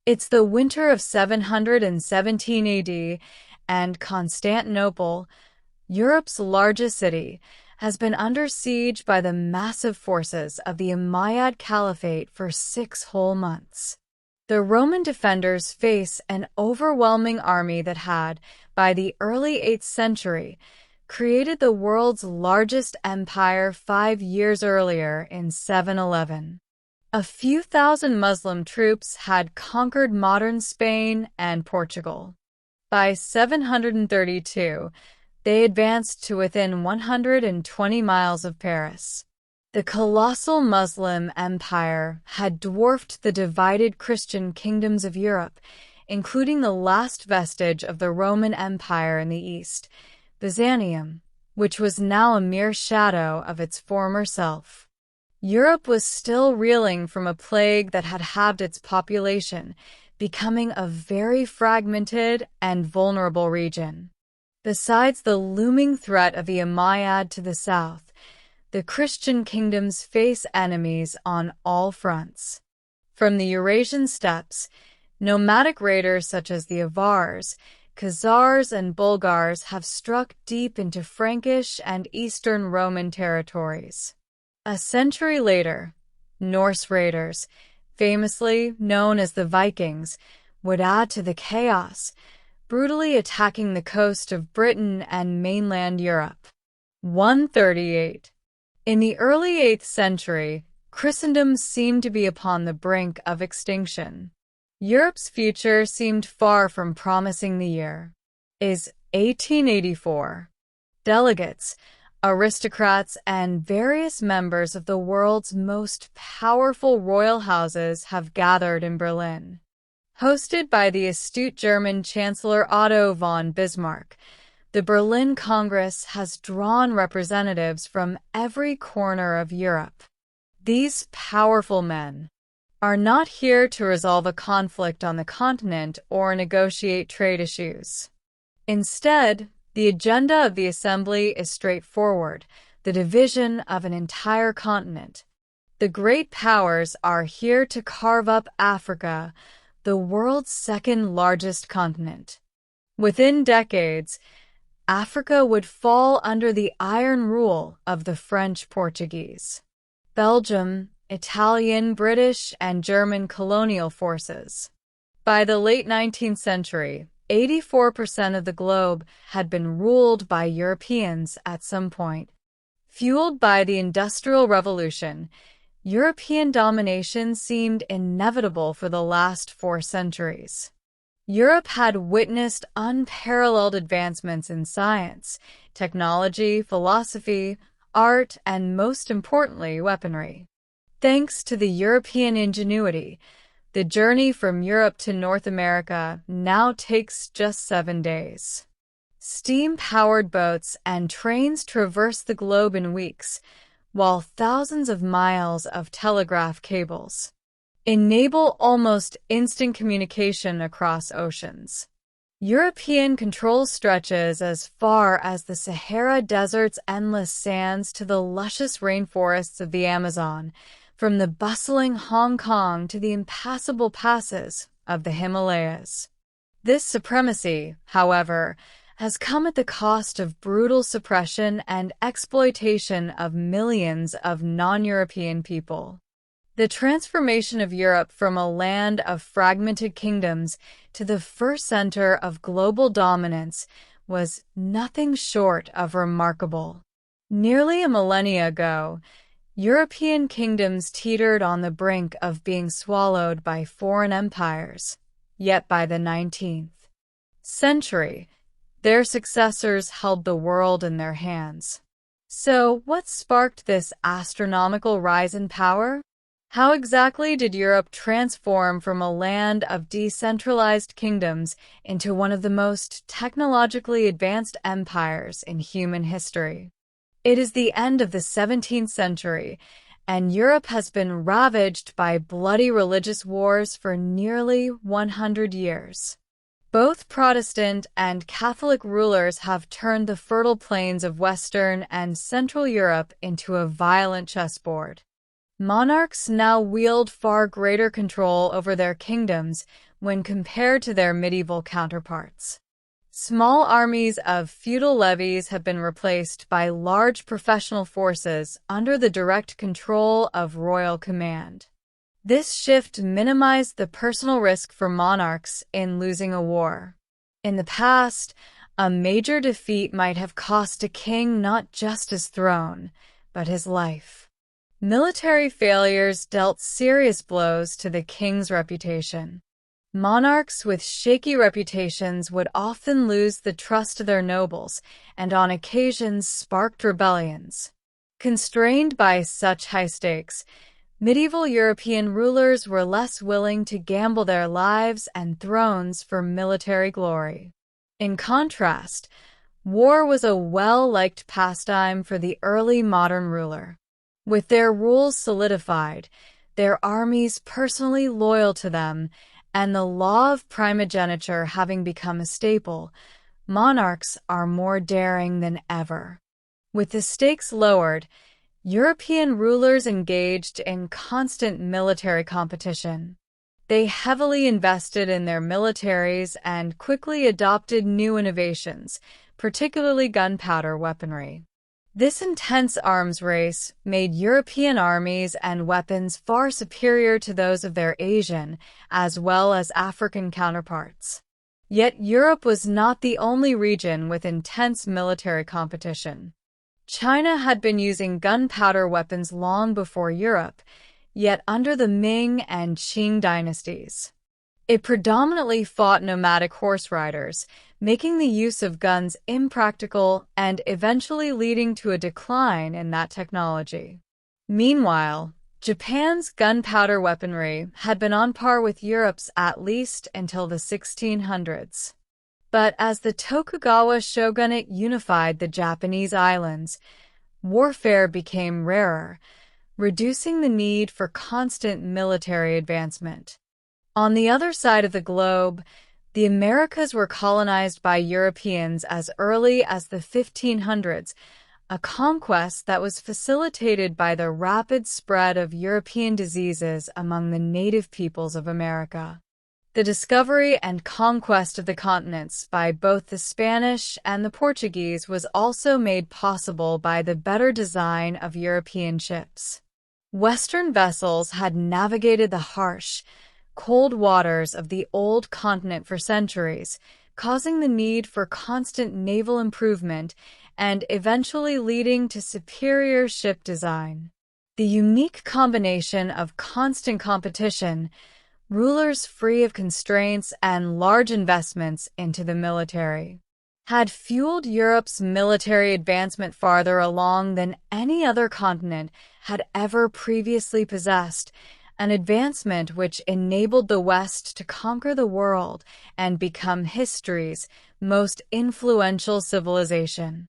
It's the winter of 717 AD, and Constantinople, Europe's largest city, has been under siege by the massive forces of the Umayyad Caliphate for 6 whole months. The Roman defenders face an overwhelming army that had, by the early 8th century, created the world's largest empire 5 years earlier in 711. A few thousand Muslim troops had conquered modern Spain and Portugal. By 732, they advanced to within 120 miles of Paris. The colossal Muslim empire had dwarfed the divided Christian kingdoms of Europe, including the last vestige of the Roman Empire in the east, Byzantium, which was now a mere shadow of its former self. Europe was still reeling from a plague that had halved its population, becoming a very fragmented and vulnerable region. Besides the looming threat of the Umayyad to the south, the Christian kingdoms face enemies on all fronts. From the Eurasian steppes, nomadic raiders such as the Avars, Khazars, and Bulgars have struck deep into Frankish and Eastern Roman territories. A century later, Norse raiders, famously known as the Vikings, would add to the chaos, brutally attacking the coast of Britain and mainland Europe. 138. In the early 8th century, Christendom seemed to be upon the brink of extinction. Europe's future seemed far from promising. The year is 1884. Delegates, aristocrats, and various members of the world's most powerful royal houses have gathered in Berlin. Hosted by the astute German Chancellor Otto von Bismarck, the Berlin Congress has drawn representatives from every corner of Europe. These powerful men are not here to resolve a conflict on the continent or negotiate trade issues. Instead, the agenda of the assembly is straightforward: the division of an entire continent. The great powers are here to carve up Africa, the world's second largest continent. Within decades, Africa would fall under the iron rule of the French Portuguese, Belgium, Italian, British, and German colonial forces. By the late 19th century, 84% of the globe had been ruled by Europeans at some point. Fueled by the Industrial Revolution, European domination seemed inevitable for the last 4 centuries. Europe had witnessed unparalleled advancements in science, technology, philosophy, art, and most importantly, weaponry. Thanks to the European ingenuity, the journey from Europe to North America now takes just 7 days. Steam-powered boats and trains traverse the globe in weeks, while thousands of miles of telegraph cables enable almost instant communication across oceans. European control stretches as far as the Sahara Desert's endless sands to the luscious rainforests of the Amazon, from the bustling Hong Kong to the impassable passes of the Himalayas. This supremacy, however, has come at the cost of brutal suppression and exploitation of millions of non-European people. The transformation of Europe from a land of fragmented kingdoms to the first center of global dominance was nothing short of remarkable. Nearly a millennia ago, European kingdoms teetered on the brink of being swallowed by foreign empires, yet by the 19th century, their successors held the world in their hands. So, what sparked this astronomical rise in power? How exactly did Europe transform from a land of decentralized kingdoms into one of the most technologically advanced empires in human history? It is the end of the 17th century, and Europe has been ravaged by bloody religious wars for nearly 100 years. Both Protestant and Catholic rulers have turned the fertile plains of Western and Central Europe into a violent chessboard. Monarchs now wield far greater control over their kingdoms when compared to their medieval counterparts. Small armies of feudal levies have been replaced by large professional forces under the direct control of royal command. This shift minimized the personal risk for monarchs in losing a war. In the past, a major defeat might have cost a king not just his throne, but his life. Military failures dealt serious blows to the king's reputation. Monarchs with shaky reputations would often lose the trust of their nobles and on occasions sparked rebellions. Constrained by such high stakes, medieval European rulers were less willing to gamble their lives and thrones for military glory. In contrast, war was a well-liked pastime for the early modern ruler. With their rules solidified, their armies personally loyal to them, and the law of primogeniture having become a staple, monarchs are more daring than ever. With the stakes lowered, European rulers engaged in constant military competition. They heavily invested in their militaries and quickly adopted new innovations, particularly gunpowder weaponry. This intense arms race made European armies and weapons far superior to those of their Asian as well as African counterparts. Yet Europe was not the only region with intense military competition. China had been using gunpowder weapons long before Europe, yet under the Ming and Qing dynasties. It predominantly fought nomadic horse riders, making the use of guns impractical and eventually leading to a decline in that technology. Meanwhile, Japan's gunpowder weaponry had been on par with Europe's at least until the 1600s. But as the Tokugawa shogunate unified the Japanese islands, warfare became rarer, reducing the need for constant military advancement. On the other side of the globe, the Americas were colonized by Europeans as early as the 1500s, a conquest that was facilitated by the rapid spread of European diseases among the native peoples of America. The discovery and conquest of the continents by both the Spanish and the Portuguese was also made possible by the better design of European ships. Western vessels had navigated the harsh, cold waters of the old continent for centuries, causing the need for constant naval improvement and eventually leading to superior ship design. The unique combination of constant competition, rulers free of constraints, and large investments into the military had fueled Europe's military advancement farther along than any other continent had ever previously possessed, an advancement which enabled the West to conquer the world and become history's most influential civilization.